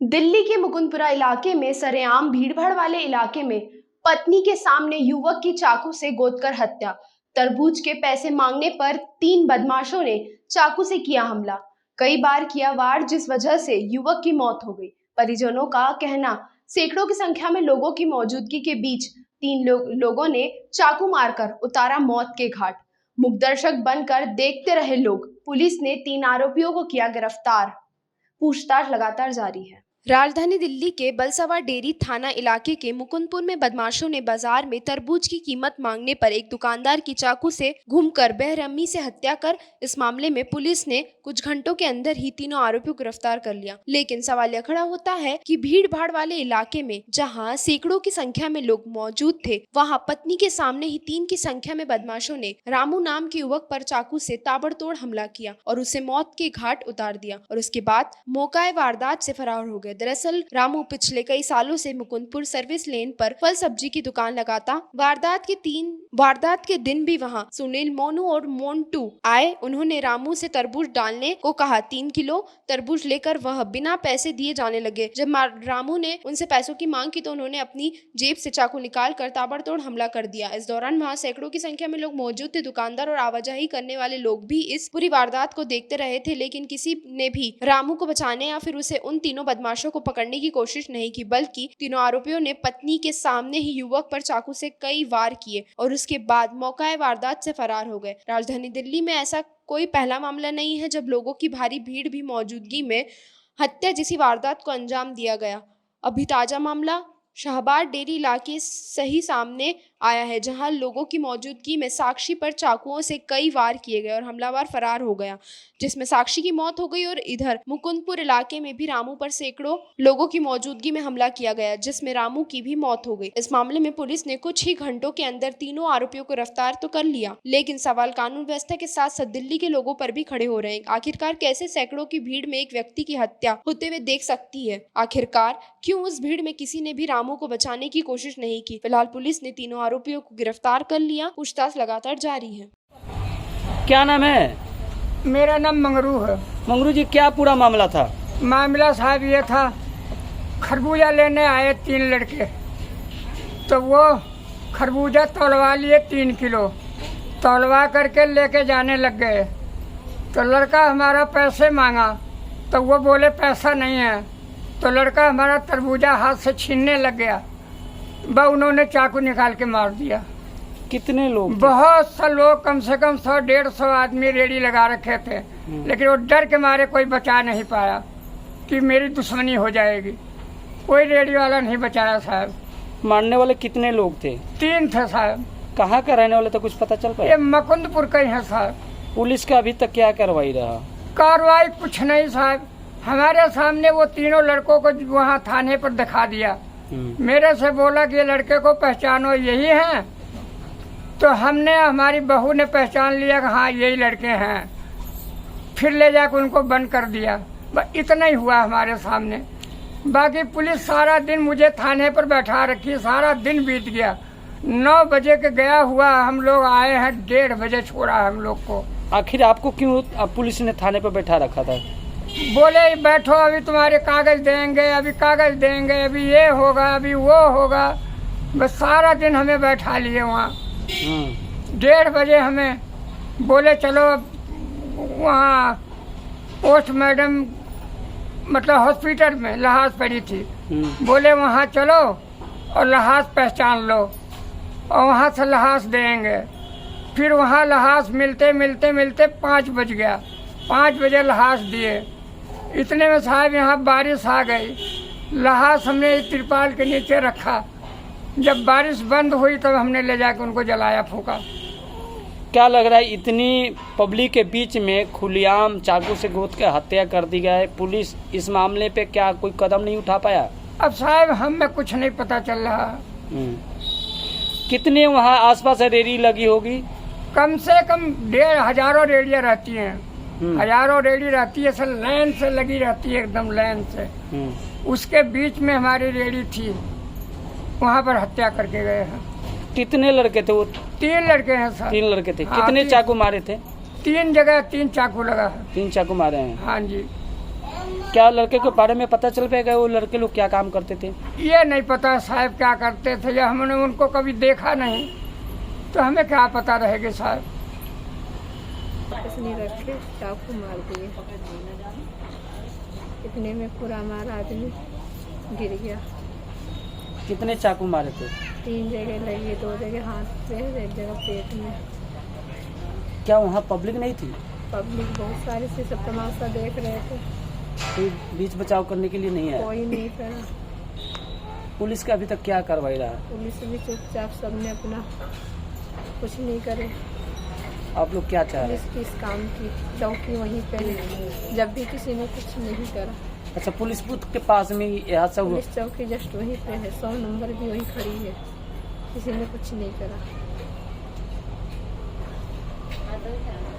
दिल्ली के मुकुंदपुरा इलाके में सरेआम भीड़भाड़ वाले इलाके में पत्नी के सामने युवक की चाकू से गोदकर हत्या। तरबूज के पैसे मांगने पर 3 बदमाशों ने चाकू से किया हमला। कई बार किया वार, जिस वजह से युवक की मौत हो गई। परिजनों का कहना, सैकड़ों की संख्या में लोगों की मौजूदगी के बीच 3 लोगों ने चाकू मारकर उतारा मौत के घाट। मूकदर्शक बनकर देखते रहे लोग। पुलिस ने 3 आरोपियों को किया गिरफ्तार। पूछताछ लगातार जारी है। राजधानी दिल्ली के बलसवा डेरी थाना इलाके के मुकुंदपुर में बदमाशों ने बाजार में तरबूज की कीमत मांगने पर एक दुकानदार की चाकू से घूमकर बेरहमी से हत्या कर इस मामले में पुलिस ने कुछ घंटों के अंदर ही तीनों आरोपियों को गिरफ्तार कर लिया। लेकिन सवाल यह खड़ा होता है कि भीड़ भाड़ वाले इलाके में जहां सैकड़ों की संख्या में लोग मौजूद थे, वहां पत्नी के सामने ही 3 की संख्या में बदमाशों ने रामू नाम के युवक पर चाकू से ताबड़तोड़ हमला किया और उसे मौत के घाट उतार दिया और उसके बाद मौका वारदात से फरार हो गए। दरअसल रामू पिछले कई सालों से मुकुंदपुर सर्विस लेन पर फल सब्जी की दुकान लगाता। वारदात के दिन भी वहां सुनील, मोनू और मोन्टू आए। उन्होंने रामू से तरबूज डालने को कहा। 3 किलो तरबूज लेकर वह बिना पैसे दिए जाने लगे। जब रामू ने उनसे पैसों की मांग की तो उन्होंने अपनी जेब से चाकू निकाल कर ताबड़तोड़ हमला कर दिया। इस दौरान वहां सैकड़ों की संख्या में लोग मौजूद थे। दुकानदार और आवाजाही करने वाले लोग भी इस पूरी वारदात को देखते रहे थे, लेकिन किसी ने भी रामू को बचाने या फिर उसे उन तीनों बदमाशों को पकड़ने की कोशिश नहीं की, बल्कि तीनों आरोपियों ने पत्नी के सामने ही युवक पर चाकू से कई वार किए और उसके बाद मौका वारदात से फरार हो गए। राजधानी दिल्ली में ऐसा कोई पहला मामला नहीं है जब लोगों की भारी भीड़ भी मौजूदगी में हत्या जैसी वारदात को अंजाम दिया गया। अभी ताजा मामला शाहबाद डेरी इलाके सही सामने आया है, जहां लोगों की मौजूदगी में साक्षी पर चाकुओं से कई वार किए गए और हमलावर फरार हो गया, जिसमें साक्षी की मौत हो गई। और इधर मुकुंदपुर इलाके में भी रामू पर सैकड़ों लोगों की मौजूदगी में हमला किया गया, जिसमें रामू की भी मौत हो गई। इस मामले में पुलिस ने कुछ ही घंटों के अंदर तीनों आरोपियों को गिरफ्तार तो कर लिया, लेकिन सवाल कानून व्यवस्था के साथ साथ दिल्ली के लोगों पर भी खड़े हो रहे हैं। आखिरकार कैसे सैकड़ों की भीड़ में एक व्यक्ति की हत्या होते हुए देख सकती है? आखिरकार क्यों उस भीड़ में किसी ने भी रामू को बचाने की कोशिश नहीं की? फिलहाल पुलिस ने तीनों आरोपियों को गिरफ्तार कर लिया। पूछताछ लगातार जारी है। क्या नाम है? मेरा नाम मंगरू है। मंगरू जी, क्या पूरा मामला था? मामला साहब ये था, खरबूजा लेने आए 3 लड़के, तो वो खरबूजा तोलवा लिए 3 किलो, तोलवा करके लेके जाने लग गए। तो लड़का हमारा पैसे मांगा तो वो बोले पैसा नहीं है। तो लड़का हमारा तरबूजा हाथ से छीनने लग गया। उन्होंने चाकू निकाल के मार दिया। कितने लोग थे? बहुत सा लोग, कम से कम 100-150 आदमी रेडी लगा रखे थे, लेकिन वो डर के मारे कोई बचा नहीं पाया कि मेरी दुश्मनी हो जाएगी। कोई रेडी वाला नहीं बचाया साहब। मारने वाले कितने लोग थे? 3 थे साहब। कहाँ का रहने वाले तो कुछ पता चल पाया? ये मुकुंदपुर का ही है साहब। पुलिस का अभी तक क्या कार्रवाई रहा? कार्रवाई कुछ नहीं साहब। हमारे सामने वो तीनों लड़कों को वहाँ थाने पर दिखा दिया। मेरे से बोला कि ये लड़के को पहचानो, यही हैं। तो हमने, हमारी बहू ने पहचान लिया कि हाँ यही लड़के हैं। फिर ले जाकर उनको बंद कर दिया। बस इतना ही हुआ हमारे सामने। बाकी पुलिस सारा दिन मुझे थाने पर बैठा रखी। सारा दिन बीत गया। 9 बजे के गया हुआ, हम लोग आए हैं 1:30 बजे छोड़ा हम लोग को। आखिर आपको क्यों पुलिस ने थाने पर बैठा रखा था? बोले बैठो, अभी तुम्हारे कागज देंगे, अभी कागज देंगे, अभी ये होगा, अभी वो होगा। बस सारा दिन हमें बैठा लिए वहाँ। 1:30 बजे हमें बोले चलो वहाँ पोस्ट मैडम, मतलब हॉस्पिटल में लहास पड़ी थी, बोले वहाँ चलो और लहास पहचान लो और वहाँ से लहास देंगे। फिर वहाँ लहास मिलते मिलते मिलते 5 बज गया। 5 बजे लहास दिए। इतने में साहब यहाँ बारिश आ गई। लहास हमने तिरपाल के नीचे रखा। जब बारिश बंद हुई तब हमने ले जाकर उनको जलाया, फूका। क्या लग रहा है, इतनी पब्लिक के बीच में खुलेआम चाकू से गोद के हत्या कर दी गई है, पुलिस इस मामले पे क्या कोई कदम नहीं उठा पाया? अब साहब हमें कुछ नहीं पता चल रहा। कितने वहाँ आसपास रेडी लगी होगी? कम से कम 1,500 हजारों रेडियाँ रहती हैं। हजारों रेडी रहती है, सर लाइन से लगी रहती है, एकदम लाइन से। उसके बीच में हमारी रेडी थी, वहाँ पर हत्या करके गए हैं। कितने लड़के थे वो? 3 लड़के हैं सर। 3 लड़के थे। कितने चाकू मारे थे? 3 जगह 3 चाकू लगा है। 3 चाकू मारे हैं। हाँ जी। क्या लड़के के बारे में पता चल पाएगा वो लड़के लोग क्या काम करते थे? ये नहीं पता साहब क्या करते थे, या हमने उनको कभी देखा नहीं तो हमें क्या पता रहेगा साहब। नहीं रखे चाकू मार दिए, इतने में पूरा हमारा आदमी गिर गया। कितने चाकू मारे थे? 3 जगह लगी, 2 जगह हाथ पे, 1 जगह पेट में। क्या वहाँ पब्लिक नहीं थी? पब्लिक बहुत सारी से सब तमाशा देख रहे थे, कोई बीच बचाव करने के लिए नहीं है? कोई नहीं करा। पुलिस का अभी तक क्या कार्रवाई रहा? पुलिस भी चुपचाप, सबने अपना कुछ नहीं करे। आप लोग क्या चाह रहे पुलिस हैं? की इस काम की चौकी वहीं पे है, जब भी किसी ने कुछ नहीं करा। अच्छा, पुलिस बूथ के पास में ही यहाँ सब पुलिस चौकी जस्ट वहीं पे है, 100 नंबर भी वहीं खड़ी है, किसी ने कुछ नहीं करा।